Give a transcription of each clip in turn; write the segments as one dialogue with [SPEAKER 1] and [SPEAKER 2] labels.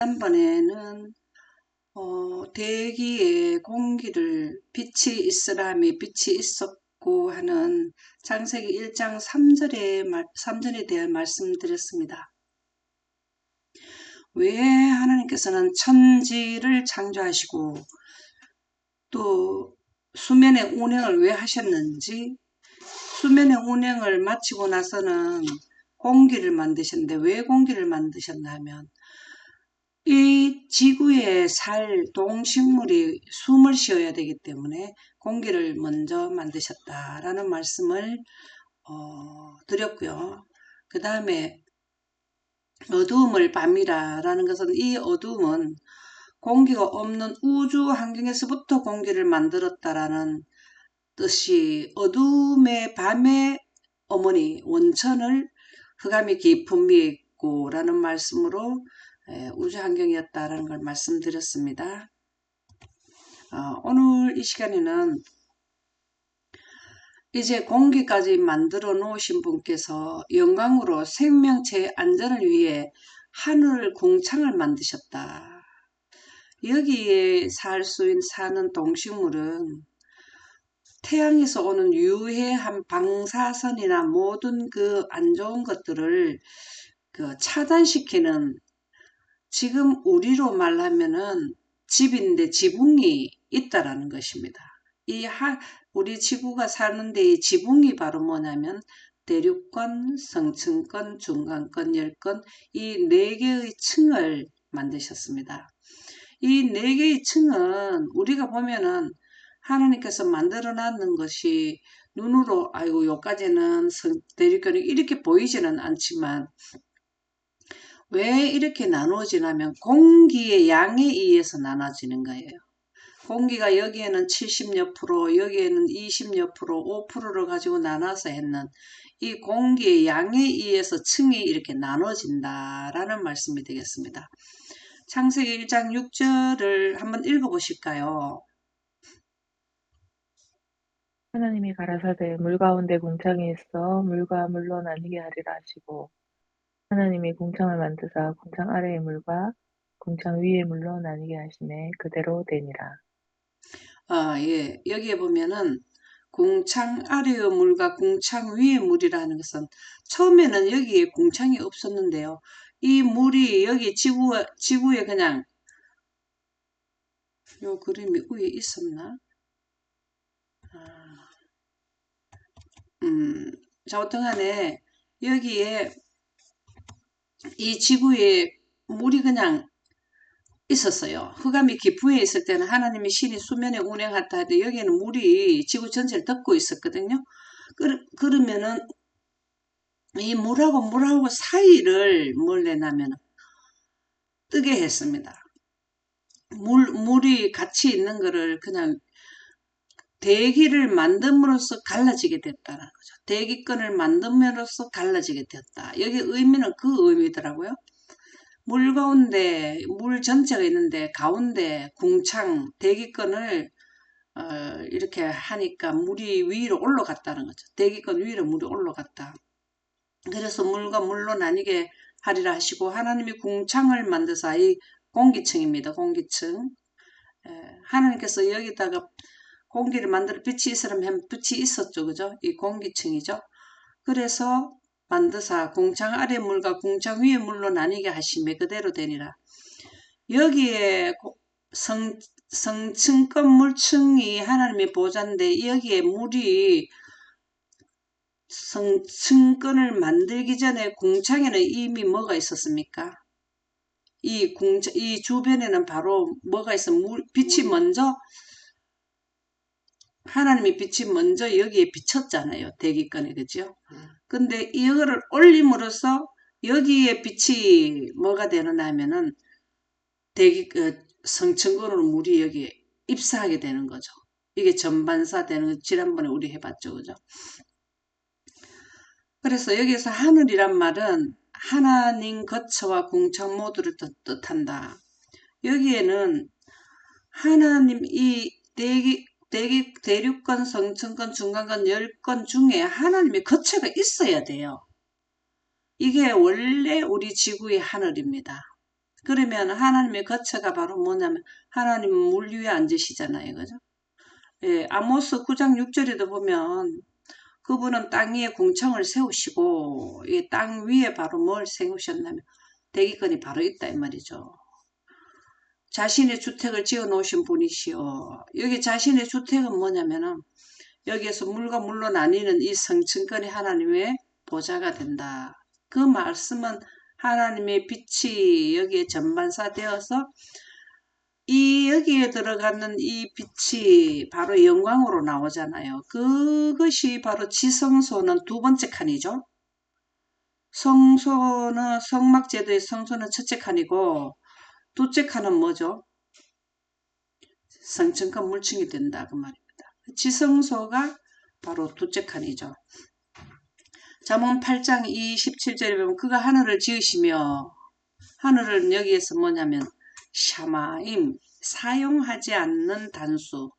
[SPEAKER 1] 지난번에는 대기에 공기를 빛이 있으라며 빛이 있었고 하는 창세기 1장 3절에 대한 말씀드렸습니다. 왜 하나님께서는 천지를 창조하시고 또 수면의 운행을 왜 하셨는지, 수면의 운행을 마치고 나서는 공기를 만드셨는데 왜 공기를 만드셨나 하면 이 지구에 살 동식물이 숨을 쉬어야 되기 때문에 공기를 먼저 만드셨다라는 말씀을 드렸고요. 그 다음에 어두움을 밤이라는 것은 이 어두움은 공기가 없는 우주 환경에서부터 공기를 만들었다라는 뜻이 어두움의 밤의 어머니 원천을 흑암이 깊은 위에 있고 라는 말씀으로 우주 환경이었다라는 걸 말씀드렸습니다. 오늘 이 시간에는 이제 공기까지 만들어 놓으신 분께서 영광으로 생명체의 안전을 위해 하늘 궁창을 만드셨다. 여기에 사는 동식물은 태양에서 오는 유해한 방사선이나 모든 그 안 좋은 것들을 차단시키는, 지금 우리로 말하면은 집인데 지붕이 있다라는 것입니다. 우리 지구가 사는데 이 지붕이 바로 뭐냐면 대륙권, 성층권, 중간권, 열권 이 네 개의 층을 만드셨습니다. 이 네 개의 층은 우리가 보면은 하나님께서 만들어 놨는 것이 눈으로 아이고 요까지는 대륙권이 이렇게 보이지는 않지만 왜 이렇게 나누어지냐면 공기의 양에 의해서 나눠지는 거예요. 공기가 여기에는 70여 프로, 여기에는 20여 프로, 5%를 가지고 나눠서 했는 이 공기의 양에 의해서 층이 이렇게 나눠진다라는 말씀이 되겠습니다. 창세기 1장 6절을 한번 읽어보실까요?
[SPEAKER 2] 하나님이 가라사대 물 가운데 궁창이 있어 물과 물로 나뉘게 하리라 하시고 하나님이 궁창을 만드사 궁창 아래의 물과 궁창 위의 물로 나뉘게 하시매 그대로 되니라.
[SPEAKER 1] 예. 여기에 보면은 궁창 아래의 물과 궁창 위의 물이라는 것은 처음에는 여기에 궁창이 없었는데요. 이 물이 여기 지구에 그냥 요 그림이 위에 있었나? 자, 어떡하네. 여기에 이 지구에 물이 그냥 있었어요. 흑암이 깊은 에 있을 때는 하나님이 신이 수면에 운행하다 할 때 여기에는 물이 지구 전체를 덮고 있었거든요. 그러면은 이 물하고 사이를 뭘 내냐면 뜨게 했습니다. 물이 같이 있는 거를 그냥 대기를 만듦으로써 갈라지게 됐다는 거죠. 대기권을 만듦으로써 갈라지게 됐다. 여기 의미는 그 의미더라고요. 물 가운데 물 전체가 있는데 가운데 궁창 대기권을 이렇게 하니까 물이 위로 올라갔다는 거죠. 대기권 위로 물이 올라갔다. 그래서 물과 물로 나뉘게 하리라 하시고 하나님이 궁창을 만드사 이 공기층입니다. 공기층. 하나님께서 여기다가 공기를 만들어 빛이 있으라면 하면 빛이 있었죠. 그죠? 이 공기층이죠. 그래서 만드사 궁창 아래 물과 궁창 위의 물로 나뉘게 하시매 그대로 되니라. 여기에 성층권 물층이 하나님의 보좌인데 여기에 물이 성층권을 만들기 전에 궁창에는 이미 뭐가 있었습니까? 이 주변에는 바로 뭐가 있어? 빛이 먼저, 하나님의 빛이 먼저 여기에 비쳤잖아요. 대기권에, 그죠? 근데 이거를 올림으로써 여기에 빛이 뭐가 되느냐 하면은 성층권으로 물이 여기에 입사하게 되는 거죠. 이게 전반사 되는 거 지난번에 우리 해봤죠. 그죠? 그래서 여기서 하늘이란 말은 하나님 거처와 궁창 모두를 뜻한다. 여기에는 하나님 이 대륙권, 성층권, 중간권, 열권 중에 하나님의 거처가 있어야 돼요. 이게 원래 우리 지구의 하늘입니다. 그러면 하나님의 거처가 바로 뭐냐면 하나님은 물 위에 앉으시잖아요. 그죠? 예, 아모스 9장 6절에도 보면 그분은 땅 위에 궁창을 세우시고 이 땅 위에 바로 뭘 세우셨냐면 대기권이 바로 있다 이 말이죠. 자신의 주택을 지어 놓으신 분이시요. 여기 자신의 주택은 뭐냐면은 여기에서 물과 물로 나뉘는 이 성층권이 하나님의 보좌가 된다. 그 말씀은 하나님의 빛이 여기에 전반사 되어서 이 여기에 들어가는 이 빛이 바로 영광으로 나오잖아요. 그것이 바로 지성소는 두 번째 칸이죠. 성소는 성막제도의 성소는 첫째 칸이고 둘째 칸은 뭐죠? 성층권 물층이 된다 그 말입니다. 지성소가 바로 둘째 칸이죠. 잠언 8장 27절에 보면 그가 하늘을 지으시며 하늘은 여기에서 뭐냐면 샤마임 사용하지 않는 단수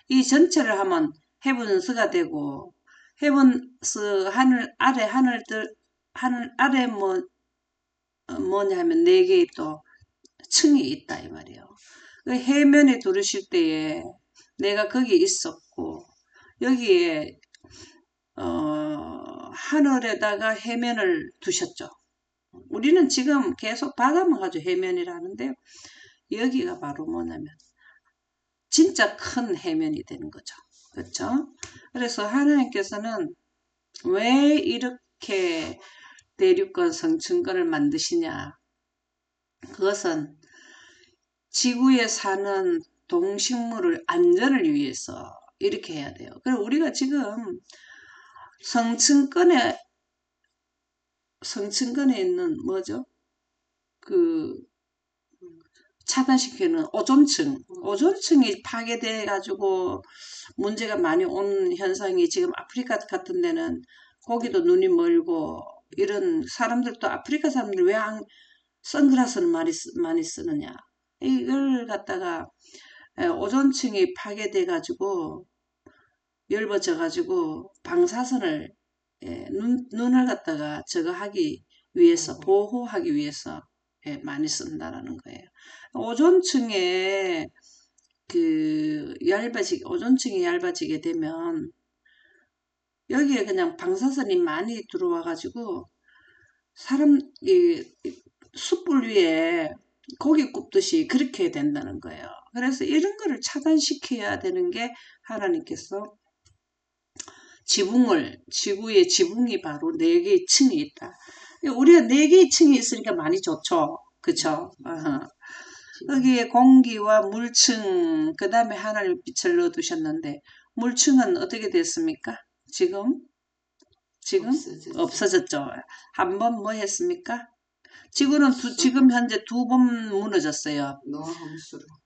[SPEAKER 1] 이 전체를 하면 헤븐스가 되고 헤븐스 하늘 아래 하늘 아래 뭐냐면 네 개의 또 층이 있다 이 말이에요. 그 해면에 두르실 때에 내가 거기에 있었고 여기에 하늘에다가 해면을 두셨죠. 우리는 지금 계속 바다만 가지고 해면이라 하는데요. 여기가 바로 뭐냐면 진짜 큰 해면이 되는 거죠. 그렇죠? 그래서 하나님께서는 왜 이렇게 대륙권 성층권을 만드시냐. 그것은 지구에 사는 동식물을 안전을 위해서 이렇게 해야 돼요. 그리고 우리가 지금 성층권에 있는 뭐죠? 그 차단시키는 오존층이 파괴돼 가지고 문제가 많이 온 현상이 지금 아프리카 같은 데는 거기도 눈이 멀고 이런 사람들도 아프리카 사람들 왜 선글라스를 많이 쓰느냐 이걸 갖다가 오존층이 파괴돼 가지고 열버져 가지고 방사선을 눈을 갖다가 저거 하기 위해서 보호하기 위해서 많이 쓴다라는 거예요. 오존층에 오존층이 얇아지게 되면 여기에 그냥 방사선이 많이 들어와 가지고 사람 숯불 위에 고기 굽듯이 그렇게 된다는 거예요. 그래서 이런 거를 차단시켜야 되는 게 하나님께서 지구의 지붕이 바로 네 개의 층이 있다. 우리가 네 개의 층이 있으니까 많이 좋죠. 그쵸? 여기에 공기와 물층, 그 다음에 하나님 빛을 넣어두셨는데, 물층은 어떻게 됐습니까? 지금 없어졌죠. 한 번 뭐 했습니까? 지금 현재 두 번 무너졌어요.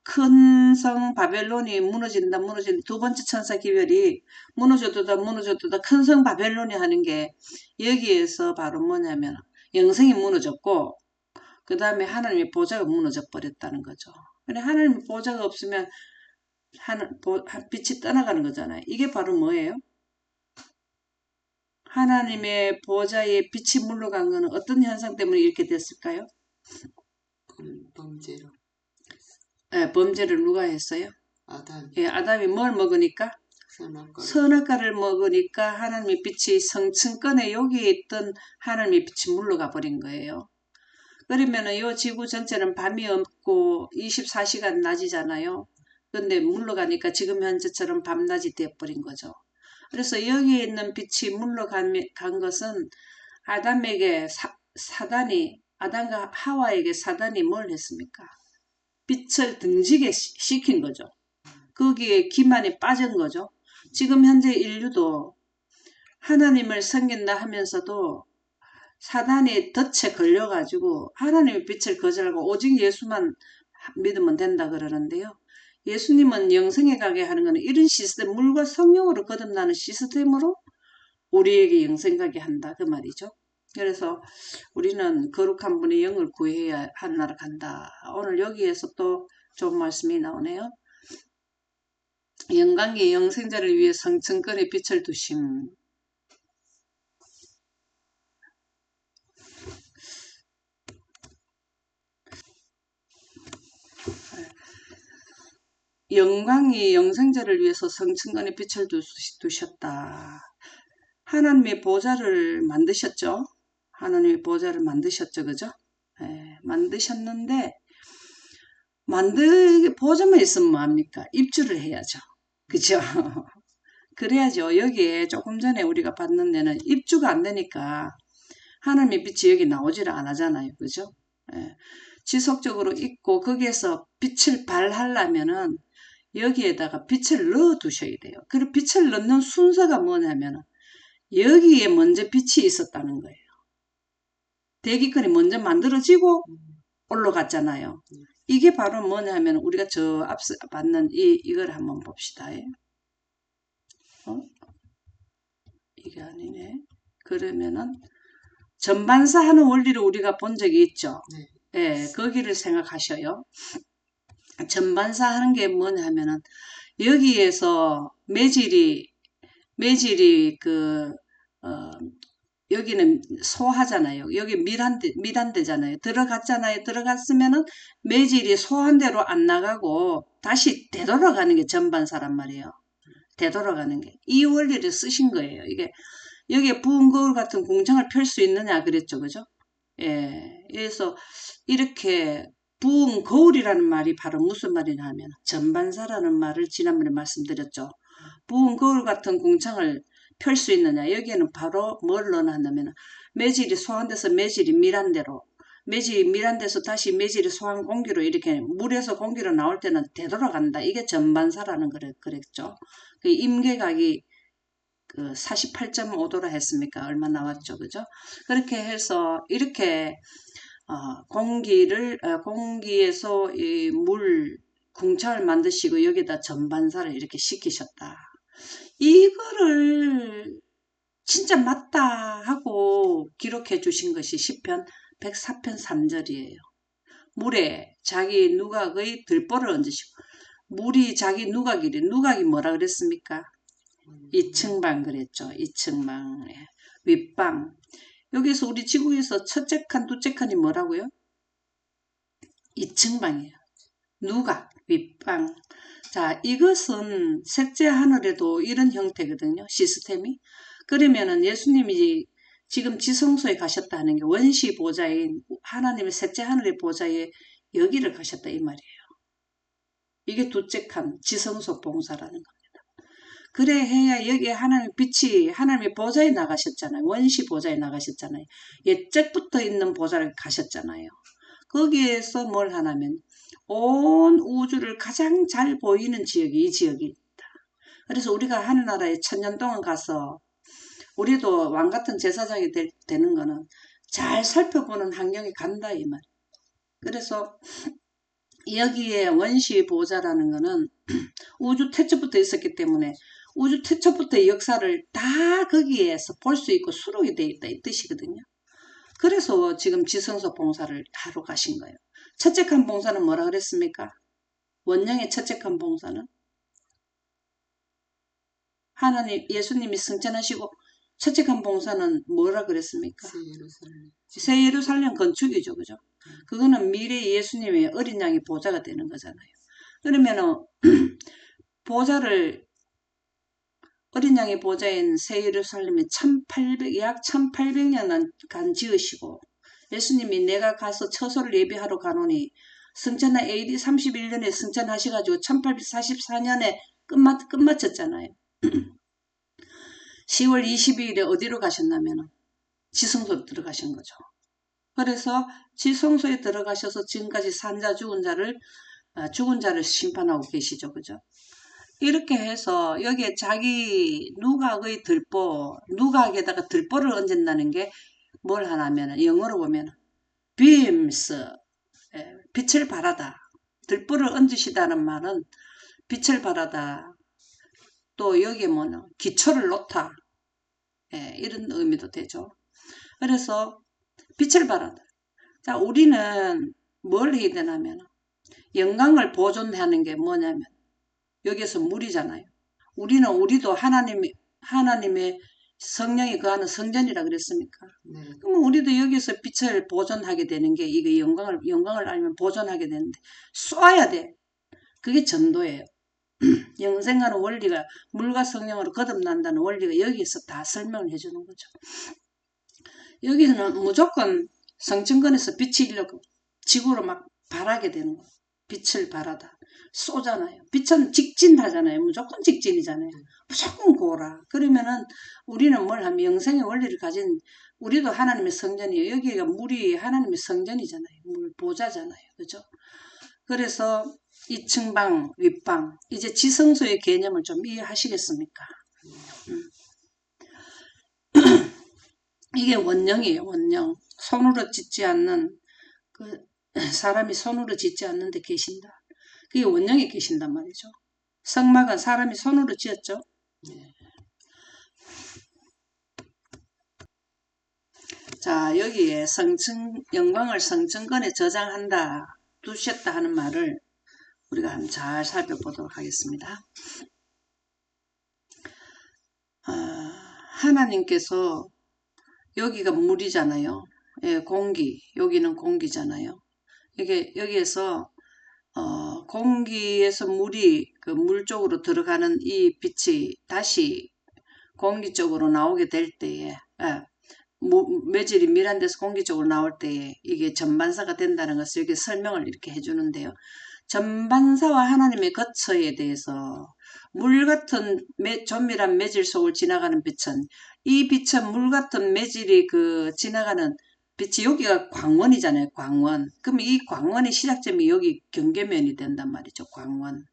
[SPEAKER 1] 큰 성 바벨론이 무너진다. 두 번째 천사 기별이 무너져도다 큰 성 바벨론이 하는 게 여기에서 바로 뭐냐면 영생이 무너졌고 그 다음에 하나님의 보좌가 무너져 버렸다는 거죠. 근데 하나님의 보좌가 없으면 빛이 떠나가는 거잖아요. 이게 바로 뭐예요? 하나님의 보좌에 빛이 물러간 것은 어떤 현상 때문에 이렇게 됐을까요?
[SPEAKER 3] 범죄로.
[SPEAKER 1] 네, 범죄를 누가 했어요?
[SPEAKER 3] 아담.
[SPEAKER 1] 예, 아담이 뭘 먹으니까? 선악과를 먹으니까 하나님의 빛이 성층권에 여기에 있던 하나님의 빛이 물러가 버린 거예요. 그러면은 요 지구 전체는 밤이 없고 24시간 낮이잖아요. 근데 물러가니까 지금 현재처럼 밤낮이 되어버린 거죠. 그래서 여기에 있는 빛이 물러간 것은 아담에게 아담과 하와에게 사단이 뭘 했습니까? 빛을 등지게 시킨 거죠. 거기에 기만에 빠진 거죠. 지금 현재 인류도 하나님을 섬긴다 하면서도 사단의 덫에 걸려가지고 하나님의 빛을 거절하고 오직 예수만 믿으면 된다 그러는데요. 예수님은 영생에 가게 하는 것은 이런 시스템, 물과 성령으로 거듭나는 시스템으로 우리에게 영생 가게 한다 그 말이죠. 그래서 우리는 거룩한 분의 영을 구해야 하나로 간다. 오늘 여기에서 또 좋은 말씀이 나오네요. 영광의 영생자를 위해 성층권에 빛을 두심. 영광이 영생자를 위해서 성층간에 빛을 두셨다. 하나님의 보좌를 만드셨죠. 하나님의 보좌를 만드셨죠. 그죠? 예, 만드셨는데 보좌만 있으면 뭐합니까? 입주를 해야죠. 그죠? 그래야죠. 여기에 조금 전에 우리가 봤는 데는 입주가 안 되니까 하나님의 빛이 여기 나오지를 안 하잖아요. 그죠? 예. 지속적으로 있고 거기에서 빛을 발하려면은 여기에다가 빛을 넣어 두셔야 돼요. 그리고 빛을 넣는 순서가 뭐냐면은 여기에 먼저 빛이 있었다는 거예요. 대기권이 먼저 만들어지고 올라갔잖아요. 이게 바로 뭐냐면 우리가 저 앞서 봤는 이걸 한번 봅시다. 어? 이게 아니네. 그러면은 전반사 하는 원리를 우리가 본 적이 있죠. 예, 거기를 생각하셔요. 전반사 하는 게 뭐냐면은 여기에서 매질이 여기는 소하잖아요. 여기 밀한대잖아요. 들어갔잖아요. 들어갔으면은 매질이 소한대로 안 나가고 다시 되돌아가는 게 전반사란 말이에요. 되돌아가는 게. 이 원리를 쓰신 거예요. 이게, 여기에 부은 거울 같은 공창을 펼 수 있느냐 그랬죠. 그죠? 예. 그래서 이렇게 부은 거울이라는 말이 바로 무슨 말이냐 하면 전반사라는 말을 지난번에 말씀드렸죠. 부은 거울 같은 공창을 펼 수 있느냐. 여기에는 바로 뭘 넣어놨냐면 매질이 소환돼서 매질이 밀한 대로 매질이 밀한 데서 다시 매질이 소환 공기로 이렇게 물에서 공기로 나올 때는 되돌아간다. 이게 전반사라는 그랬죠. 그 임계각이 그 48.5도라 했습니까? 얼마 나왔죠. 그죠? 그렇게 해서 이렇게 공기에서 이 물 궁창을 만드시고 여기다 전반사를 이렇게 시키셨다. 이거를 진짜 맞다 하고 기록해 주신 것이 시편 104편 3절이에요. 물에 자기 누각의 들보를 얹으시고 물이 자기 누각이 뭐라 그랬습니까? 이층방 그랬죠. 이층방. 예. 윗방. 여기서 우리 지구에서 첫째 칸, 둘째 칸이 뭐라고요? 이층방이에요. 누각, 윗방. 자, 이것은 셋째 하늘에도 이런 형태거든요. 시스템이. 그러면은 예수님이 지금 지성소에 가셨다는 게 원시 보좌인 하나님의 셋째 하늘의 보좌에 여기를 가셨다 이 말이에요. 이게 둘째 칸 지성소 봉사라는 겁니다. 그래 해야 여기에 하나님 빛이 하나님의 보좌에 나가셨잖아요. 원시 보좌에 나가셨잖아요. 옛적부터 있는 보좌를 가셨잖아요. 거기에서 뭘 하냐면 온 우주를 가장 잘 보이는 지역이 이 지역이다. 그래서 우리가 하늘나라에 천년 동안 가서 우리도 왕 같은 제사장이 되는 거는 잘 살펴보는 환경에 간다 이 말. 그래서 여기에 원시 보좌라는 거는 우주 태초부터 있었기 때문에 우주 태초부터의 역사를 다 거기에서 볼 수 있고 수록이 되어 있다 이 뜻이거든요. 그래서 지금 지성소 봉사를 하러 가신 거예요. 첫째 칸 봉사는 뭐라 그랬습니까? 원령의 첫째 칸 봉사는 하나님 예수님이 승천하시고 첫째 칸 봉사는 뭐라 그랬습니까? 새 예루살렘 건축이죠. 그죠? 그거는 미래 예수님의 어린 양의 보좌가 되는 거잖아요. 그러면은 보좌를 어린 양의 보좌인 새 예루살렘이 약 1800년간 지으시고 예수님이 내가 가서 처소를 예비하러 가노니 승천한 AD 31년에 승천하셔가지고 1844년에 끝마쳤잖아요. 10월 22일에 어디로 가셨냐면 지성소로 들어가신 거죠. 그래서 지성소에 들어가셔서 지금까지 산자 죽은 자를 심판하고 계시죠. 그죠? 이렇게 해서 여기에 자기 누각의 누각에다가 들보를 얹는다는 게 뭘 하냐면 영어로 보면 beams, 빛을 발하다. 들보를 얹으시다는 말은 빛을 발하다. 또 여기에 뭐는 기초를 놓다. 이런 의미도 되죠. 그래서 빛을 발하다. 자, 우리는 뭘 해야 되냐면 영광을 보존하는 게 뭐냐면 여기에서 물이잖아요. 우리도 하나님의 성령이 거하는 성전이라 그랬습니까? 그러면 우리도 여기서 빛을 보존하게 되는 게 이거 영광을 알면 보존하게 되는데 쏘아야 돼. 그게 전도예요. 영생하는 원리가 물과 성령으로 거듭난다는 원리가 여기에서 다 설명을 해주는 거죠. 여기는 무조건 성층권에서 빛이 일려고 지구로 막 발하게 되는 거예요. 빛을 발하다. 쏘잖아요. 빛은 직진하잖아요. 무조건 직진이잖아요. 무조건 고라. 그러면은 우리는 뭘 하면 영생의 원리를 가진 우리도 하나님의 성전이에요. 여기가 물이 하나님의 성전이잖아요. 물 보좌잖아요. 그죠? 그래서 이층방, 윗방, 이제 지성소의 개념을 좀 이해하시겠습니까? 이게 원령이에요. 원령. 손으로 짓지 않는 그 사람이 손으로 짓지 않는 데 계신다. 그게 원령에 계신단 말이죠. 성막은 사람이 손으로 지었죠. 자, 여기에 영광을 성층권에 저장한다, 두셨다 하는 말을 우리가 한번 잘 살펴보도록 하겠습니다. 하나님께서 여기가 물이잖아요. 예, 공기. 여기는 공기잖아요. 여기에서 공기에서 물이 그 물 쪽으로 들어가는 이 빛이 다시 공기 쪽으로 나오게 될 때에, 매질이 밀한 데서 공기 쪽으로 나올 때에 이게 전반사가 된다는 것을 이렇게 설명을 이렇게 해주는데요. 전반사와 하나님의 거처에 대해서 물 같은 조밀한 매질 속을 지나가는 빛은, 이 빛은 물 같은 매질이 지나가는 빛이 여기가 광원이잖아요. 광원. 그럼 이 광원의 시작점이 여기 경계면이 된단 말이죠. 광원.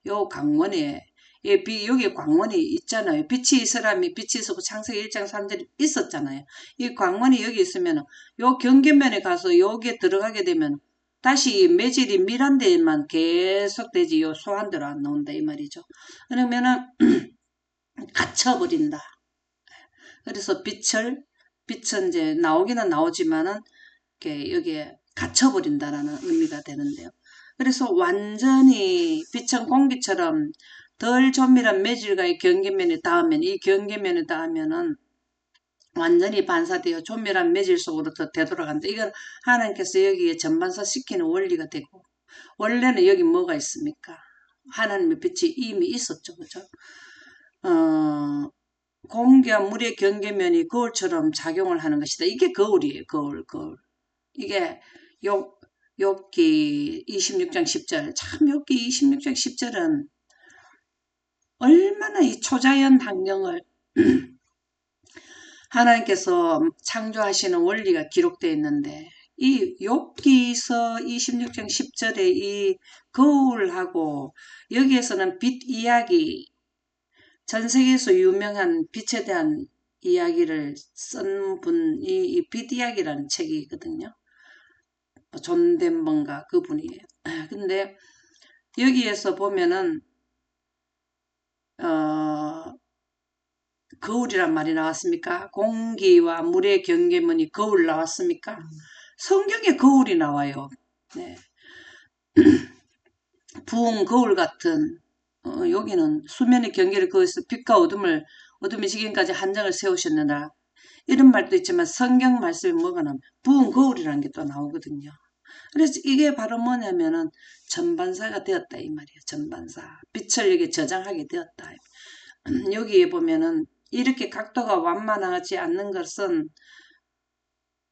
[SPEAKER 1] 요 광원에 여기 광원이 있잖아요. 빛이 있으라면 빛이 있었고 창세기 1장 3절이 있었잖아요. 이 광원이 여기 있으면 요 경계면에 가서 여기에 들어가게 되면 다시 매질이 밀한 데만 계속 되지 요 소환대로 안 나온다 이 말이죠. 그러면은 갇혀버린다. 그래서 빛은 이제 나오기는 나오지만은 여기에 갇혀버린다라는 의미가 되는데요. 그래서 완전히 빛은 공기처럼 덜 조밀한 매질과의 경계면에 닿으면, 이 경계면에 닿으면은 완전히 반사되어 조밀한 매질 속으로 더 되돌아간다. 이건 하나님께서 여기에 전반사 시키는 원리가 되고, 원래는 여기 뭐가 있습니까? 하나님의 빛이 이미 있었죠. 그죠? 공기와 물의 경계면이 거울처럼 작용을 하는 것이다. 이게 거울이에요. 거울. 이게 욥기 26장 10절. 참 욥기 26장 10절은 얼마나 이 초자연 환경을 하나님께서 창조하시는 원리가 기록되어 있는데, 이 욥기서 26장 10절에 이 거울하고 여기에서는 빛 이야기, 전 세계에서 유명한 빛에 대한 이야기를 쓴 분이 이 빛 이야기라는 책이거든요. 존덴번가 그분이에요. 근데 여기에서 보면은 거울이란 말이 나왔습니까? 공기와 물의 경계문이 거울 나왔습니까? 성경에 거울이 나와요. 네. 부은 거울 같은, 여기는 수면의 경계를 그어서 빛과 어둠의 지경까지 한정을 세우셨느라, 이런 말도 있지만 성경 말씀이 뭐가 나면 부은 거울이라는 게 또 나오거든요. 그래서 이게 바로 뭐냐면은 전반사가 되었다 이 말이에요. 전반사. 빛을 여기 저장하게 되었다. 여기에 보면은 이렇게 각도가 완만하지 않는 것은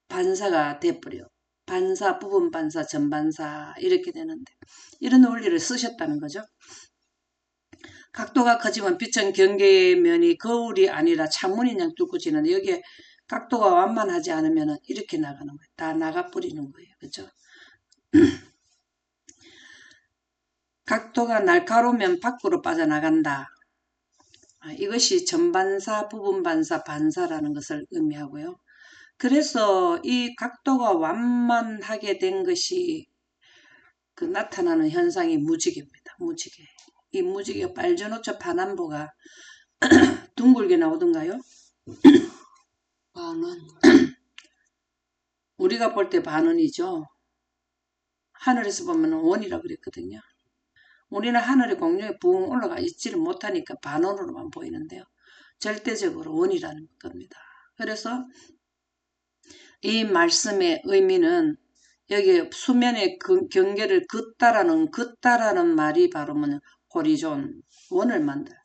[SPEAKER 1] 반사가 돼버려. 반사, 부분 반사, 전반사 이렇게 되는데 이런 원리를 쓰셨다는 거죠. 각도가 커지면 빛은 경계면이 거울이 아니라 창문인 양 뚫고 지는데 여기에 각도가 완만하지 않으면 이렇게 나가는 거예요. 다 나가버리는 거예요. 그죠? 각도가 날카로우면 밖으로 빠져나간다. 이것이 전반사, 부분반사, 반사라는 것을 의미하고요. 그래서 이 각도가 완만하게 된 것이 나타나는 현상이 무지개입니다. 무지개. 이 무지개 빨주노초 파남보가 둥글게 나오던가요? 반은. 우리가 볼 때 반원이죠. 하늘에서 보면 원이라고 그랬거든요. 우리는 하늘의 공중에 붕 올라가 있지를 못하니까 반원으로만 보이는데요. 절대적으로 원이라는 겁니다. 그래서 이 말씀의 의미는 여기 수면의 경계를 긋다라는 말이 바로 뭐냐, 호리존, 원을 만들.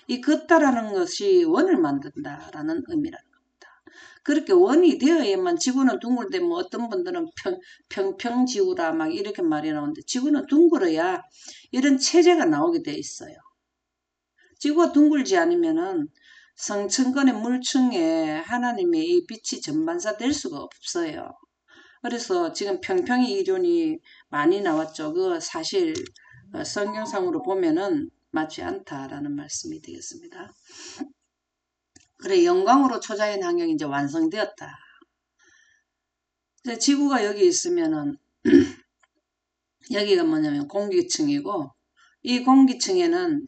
[SPEAKER 1] 이 걷다라는 것이 원을 만든다라는 의미라는 겁니다. 그렇게 원이 되어야만 지구는 둥글데 뭐 어떤 분들은 평평지구라 막 이렇게 말이 나오는데 지구는 둥글어야 이런 체제가 나오게 돼 있어요. 지구가 둥글지 않으면은 성층권의 물층에 하나님의 이 빛이 전반사 될 수가 없어요. 그래서 지금 평평이 이론이 많이 나왔죠. 그 사실 성경상으로 보면은 맞지 않다라는 말씀이 되겠습니다. 그래 영광으로 초자연 환경이 이제 완성되었다. 이제 지구가 여기 있으면은 여기가 뭐냐면 공기층이고 이 공기층에는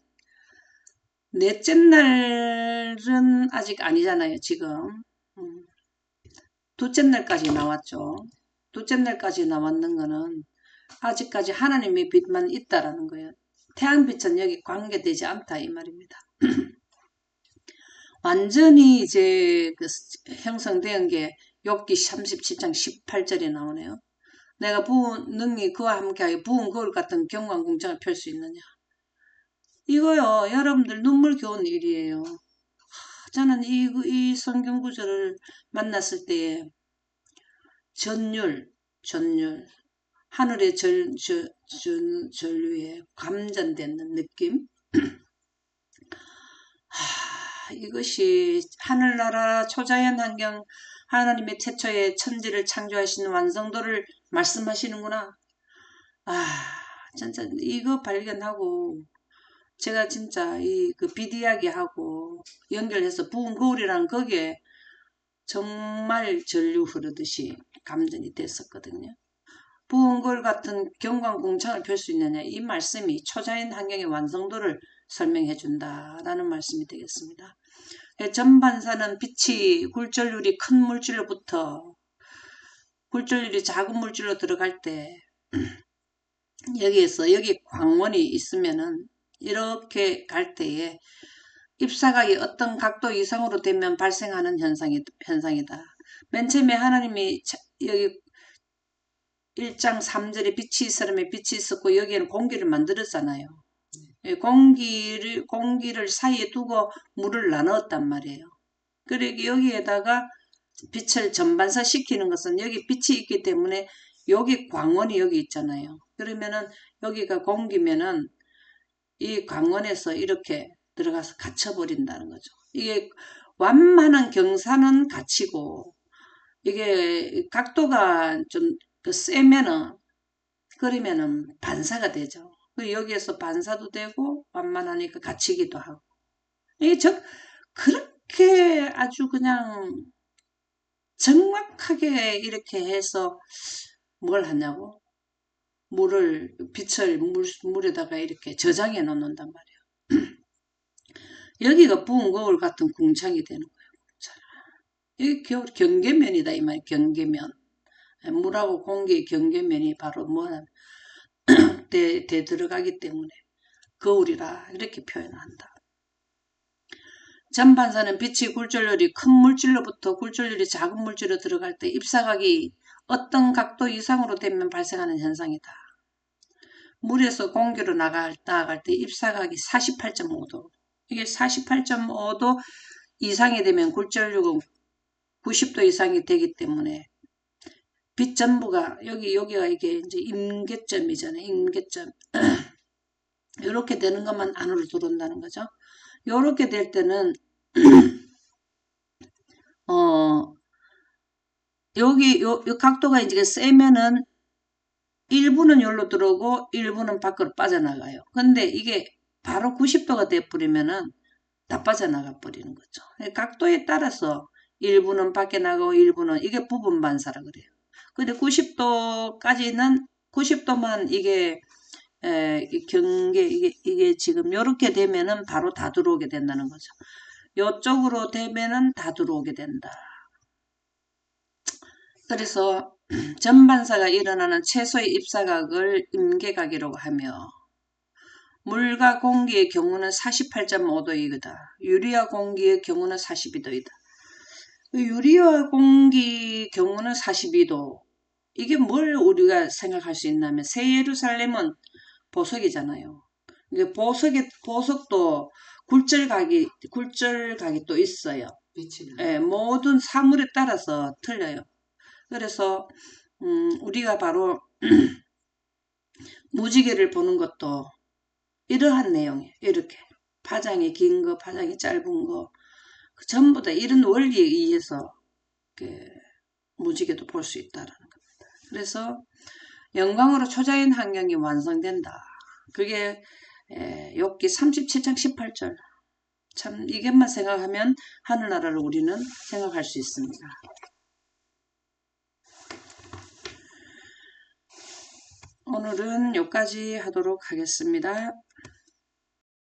[SPEAKER 1] 넷째 날은 아직 아니잖아요. 지금 둘째 날까지 나왔죠. 둘째 날까지 나왔는 거는 아직까지 하나님의 빛만 있다라는 거예요. 태양빛은 여기 관계되지 않다 이 말입니다. 완전히 이제 그 형성된 게 욥기 37장 18절에 나오네요. 내가 부은 능히 그와 함께하여 부은 거울 같은 경광궁창을 펼 수 있느냐. 이거요 여러분들 눈물겨운 일이에요. 저는 이 성경 구절을 만났을 때에 전율 하늘의 전류에 감전되는 느낌. 이것이 하늘나라 초자연 환경 하나님의 태초에 천지를 창조하시는 완성도를 말씀하시는구나. 진짜 이거 발견하고 제가 진짜 이 그 비디이야기하고 연결해서 부은 거울이랑 거기에 정말 전류 흐르듯이 감전이 됐었거든요. 부은 거울 같은 경광궁창을 펼 수 있느냐 이 말씀이 초자연 환경의 완성도를 설명해 준다라는 말씀이 되겠습니다. 전반사는 빛이 굴절률이 큰 물질로부터 굴절률이 작은 물질로 들어갈 때 여기 광원이 있으면은 이렇게 갈 때에 입사각이 어떤 각도 이상으로 되면 발생하는 현상이다. 맨 처음에 하나님이 여기 1장 3절에 빛이 있으라며 빛이 있었고 여기에는 공기를 만들었잖아요. 공기를 사이에 두고 물을 나눴단 말이에요. 그리고 여기에다가 빛을 전반사 시키는 것은 여기 빛이 있기 때문에 여기 광원이 여기 있잖아요. 그러면은 여기가 공기면은 이 광원에서 이렇게 들어가서 갇혀버린다는 거죠. 이게 완만한 경사는 갇히고 이게 각도가 좀 세면은 그러면은 반사가 되죠. 여기에서 반사도 되고 완만하니까 갇히기도 하고 이게 그렇게 아주 그냥 정확하게 이렇게 해서 뭘 하냐고 빛을 물에다가 이렇게 저장해 놓는단 말이에요. 여기가 부은 거울 같은 궁창이 되는 거예요. 여기 경계면이다 이 말이에요. 경계면. 물하고 공기의 경계면이 바로 뭐냐면 대 들어가기 때문에 거울이라 이렇게 표현한다. 전반사는 빛이 굴절률이 큰 물질로부터 굴절률이 작은 물질로 들어갈 때 입사각이 어떤 각도 이상으로 되면 발생하는 현상이다. 물에서 공기로 나갈 때 입사각이 48.5도. 이게 48.5도 이상이 되면 굴절률은 90도 이상이 되기 때문에 빛 전부가 여기가 이게 이제 임계점이잖아요. 임계점. 이렇게 되는 것만 안으로 들어온다는 거죠. 이렇게 될 때는 여기 요 각도가 이제 세면은 일부는 여기로 들어오고 일부는 밖으로 빠져나가요. 근데 이게 바로 90도가 돼버리면은 다 빠져나가 버리는 거죠. 각도에 따라서 일부는 밖에 나가고 일부는 이게 부분 반사라 그래요. 근데 90도까지는 90도만 이게 경계 이게 지금 이렇게 되면은 바로 다 들어오게 된다는 거죠. 이쪽으로 되면은 다 들어오게 된다. 그래서 전반사가 일어나는 최소의 입사각을 임계각이라고 하며 물과 공기의 경우는 48.5도이다. 유리와 공기의 경우는 42도이다. 유리와 공기 경우는 42도. 이게 뭘 우리가 생각할 수 있냐면 새 예루살렘은 보석이잖아요. 이게 보석도 굴절각이 또 있어요. 예, 모든 사물에 따라서 틀려요. 그래서 우리가 바로 무지개를 보는 것도 이러한 내용이에요. 이렇게 파장이 긴 거, 파장이 짧은 거, 전부 다 이런 원리에 의해서 무지개도 볼 수 있다라는 겁니다. 그래서 영광으로 초자연 환경이 완성된다. 그게 욥기 37장 18절. 참 이것만 생각하면 하늘나라를 우리는 생각할 수 있습니다. 오늘은 여기까지 하도록 하겠습니다.